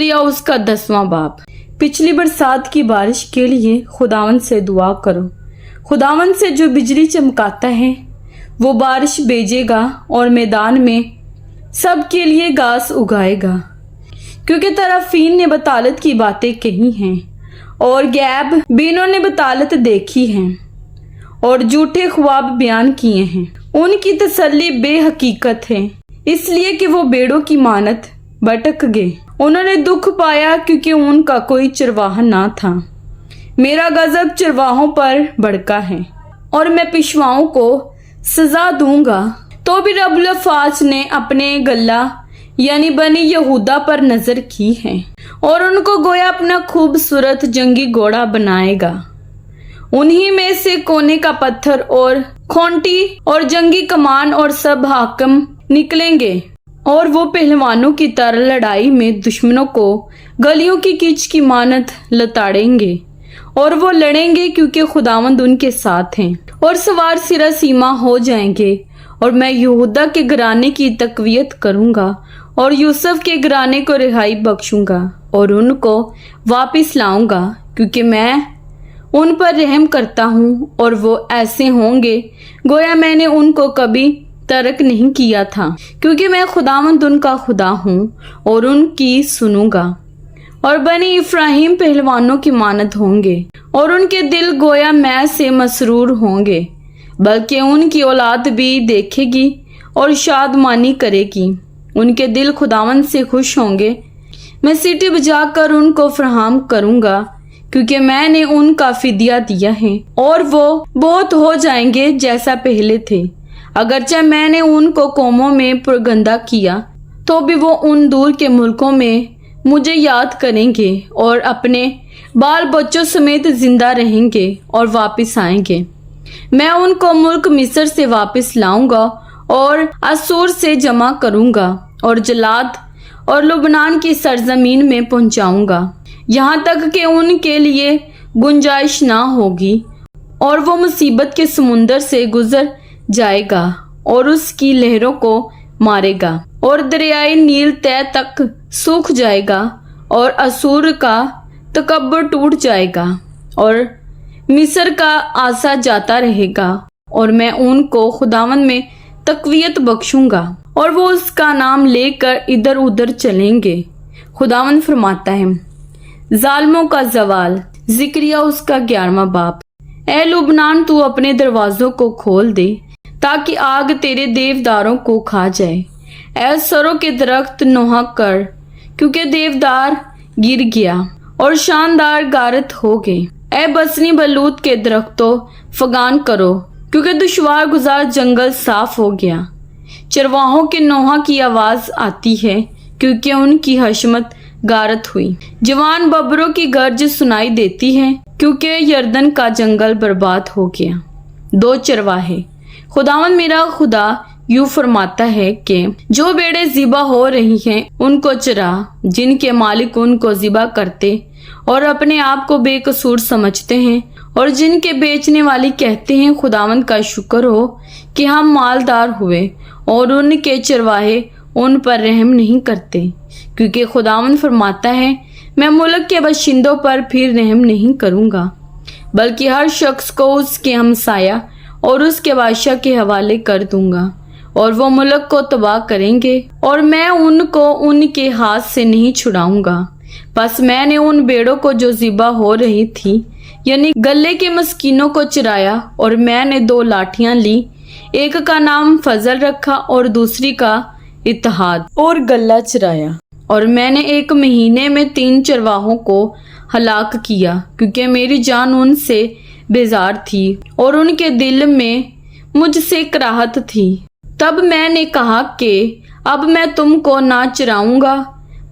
या उसका 10वां बाब। पिछली बरसात की बारिश के लिए खुदावन से दुआ करो। खुदावन से जो बिजली चमकाता है वो बारिश भेजेगा और मैदान में सबके लिए घास उगाएगा। क्योंकि तराफीन ने बतालत की बातें कही हैं और गैब बीनों ने बतालत देखी हैं और झूठे ख्वाब बयान किए हैं। उनकी तसल्ली बेहकीकत है, इसलिए कि वो बेड़ों की मानत भटक गए। उन्होंने दुख पाया क्योंकि उनका कोई चरवाहा ना था। मेरा गजब चरवाहों पर भड़का है और मैं पिशवाओं को सजा दूंगा। तो भी रब्बुल अफ़ाज ने अपने गल्ला यानी बनी यहूदा पर नजर की है और उनको गोया अपना खूबसूरत जंगी घोड़ा बनाएगा। उन्हीं में से कोने का पत्थर और खोंटी और जंगी कमान और सब हाकिम निकलेंगे और वो पहलवानों की तरह लड़ाई में दुश्मनों को गलियों की कीच की मानत लताड़ेंगे और वो लड़ेंगे क्योंकि खुदावंद उनके साथ हैं और सवार सिरा सीमा हो जाएंगे। और मैं यहूदा के घराने की तकवीयत करूंगा और यूसुफ के घराने को रिहाई बख्शूंगा और उनको वापस लाऊंगा क्योंकि मैं उन पर रहम करता हूँ और वो ऐसे होंगे गोया मैंने उनको कभी तर्क नहीं किया था, क्योंकि मैं खुदावंद उनका खुदा हूँ और उनकी सुनूंगा। और बनी इफ्राहिम पहलवानों की मानत होंगे और उनके दिल गोया मैं से मसरूर होंगे, बल्कि उनकी औलाद भी देखेगी और शादमानी करेगी। उनके दिल खुदावंद से खुश होंगे। मैं सीटी बजाकर उनको फराहम करूंगा क्योंकि मैंने उनका फिदिया दिया है और वो बहुत हो जाएंगे जैसा पहले थे। अगरचे मैंने उनको कौमों में पुरगंदा किया तो भी वो उन दूर के मुल्कों में मुझे याद करेंगे और अपने बाल बच्चों समेत जिंदा रहेंगे और वापस आएंगे। मैं उनको मुल्क मिस्र से वापस लाऊंगा और असूर से जमा करूंगा और जलाद और लुबनान की सरजमीन में पहुंचाऊंगा, यहाँ तक कि उनके लिए गुंजाइश ना होगी और वो मुसीबत के समुंदर से गुजर जाएगा और उसकी लहरों को मारेगा और दरियाई नील तय तक सूख जाएगा और असूर का तकब्बुर टूट जाएगा और मिस्र का आसा जाता रहेगा और मैं उनको खुदावंद में तकवीयत बख्शूंगा और वो उसका नाम लेकर इधर उधर चलेंगे। खुदावंद फरमाता है, जालिमों का जवाल। जिक्रिया उसका 11वां बाब। ए लुबनान, तू अपने दरवाजों को खोल दे ताकि आग तेरे देवदारों को खा जाए। ऐ सरों के दरख्त नोहा कर, क्योंकि देवदार गिर गया और शानदार गारत हो गए। ऐ बसनी बलूत के दरख्तों फगान करो, क्योंकि दुश्वार गुजार जंगल साफ हो गया। चरवाहों के नोहा की आवाज आती है क्योंकि उनकी हशमत गारत हुई। जवान बबरों की गर्ज सुनाई देती है क्योंकि यर्दन का जंगल बर्बाद हो गया। 2 चरवाहे। खुदावंद मेरा खुदा यूं फरमाता है कि जो बेड़े ज़िबा हो रही हैं उनको चरा, जिनके मालिक उनको ज़िबा करते और अपने आप को बेकसूर समझते हैं और जिनके बेचने वाली कहते हैं खुदावंद का शुक्र हो कि हम मालदार हुए, और उनके चरवाहे उन पर रहम नहीं करते। क्योंकि खुदावंद फरमाता है, मैं मुल्क के बाशिंदों पर फिर रहम नहीं करूंगा, बल्कि हर शख्स को उसके हमसाया और उसके बादशाह के हवाले कर दूंगा और वो मुल्क को तबाह करेंगे और मैं उनको उनके हाथ से नहीं छुड़ाऊंगा। बस मैंने उन बेड़ों को जो ज़िबा हो रही थी यानी गले के मस्कीनों को चराया और मैंने 2 लाठियां ली, एक का नाम फजल रखा और दूसरी का इत्तेहाद, और गला चराया। और मैंने 1 महीने में 3 चरवाहों को हलाक किया क्योंकि मेरी जान उनसे बेजार थी और उनके दिल में मुझसे कराहत थी। तब मैंने कहा कि अब मैं तुमको ना चराऊंगा,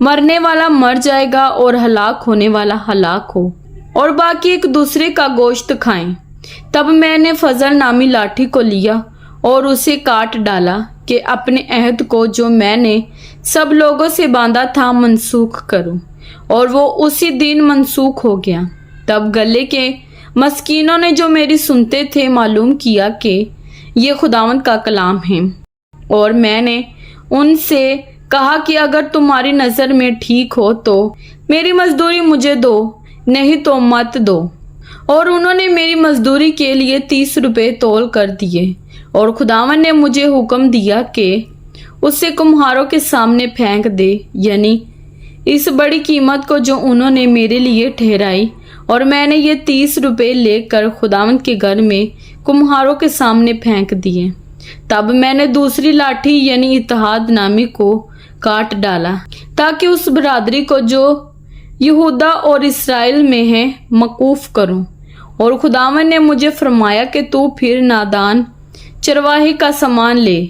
मरने वाला मर जाएगा और हलाक होने वाला हलाक हो और बाकी एक दूसरे का गोश्त खाएं। तब मैंने फजल नामी लाठी को लिया और उसे काट डाला कि अपने अहद को जो मैंने सब लोगों से बांधा था मनसूख करूं, और वो उसी दिन मनसूख हो गया। तब गले के मस्कीनों ने जो मेरी सुनते थे मालूम किया कि ये खुदावंद का कलाम है, और मैंने उनसे कहा कि अगर तुम्हारी नज़र में ठीक हो तो मेरी मजदूरी मुझे दो, नहीं तो मत दो। और उन्होंने मेरी मजदूरी के लिए 30 रुपए तौल कर दिए और खुदावन ने मुझे हुक्म दिया कि उसे कुम्हारों के सामने फेंक दे, यानी इस बड़ी कीमत को जो उन्होंने मेरे लिए ठहराई। और मैंने ये 30 रुपए लेकर खुदावन के घर में कुम्हारों के सामने फेंक दिए। तब मैंने दूसरी लाठी यानी इत्तेहाद नामी को काट डाला ताकि उस बरादरी को जो यहूदा और इस्राएल में है मकूफ करूं। और खुदावन ने मुझे फरमाया कि तू फिर नादान चरवाहे का सामान ले,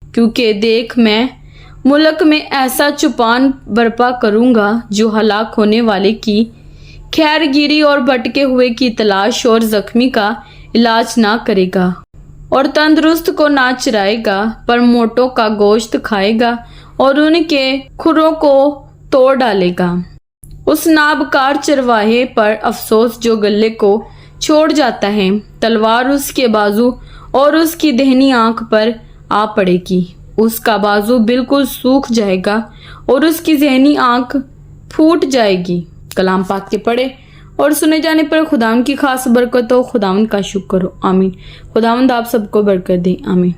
क्योंकि देख मैं मुल्क में ऐसा चुपान बर्पा करूंगा जो हलाक होने वाले की खैरगिरी और भटके हुए की तलाश और जख्मी का इलाज ना करेगा और तंदुरुस्त को ना चराएगा, पर मोटों का गोश्त खाएगा और उनके खुरों को तोड़ डालेगा। उस नाबकार चरवाहे पर अफसोस जो गले को छोड़ जाता है। तलवार उसके बाजू और उसकी दाहिनी आंख पर आ पड़ेगी, उसका बाजू बिल्कुल सूख जाएगा और उसकी दाहिनी आंख फूट जाएगी। कलाम पाक के पढ़े और सुने जाने पर खुदावंद की खास बरकत हो। खुदावंद का शुक्र हो। आमीन। खुदावंद आप सबको बरकत दे। आमीन।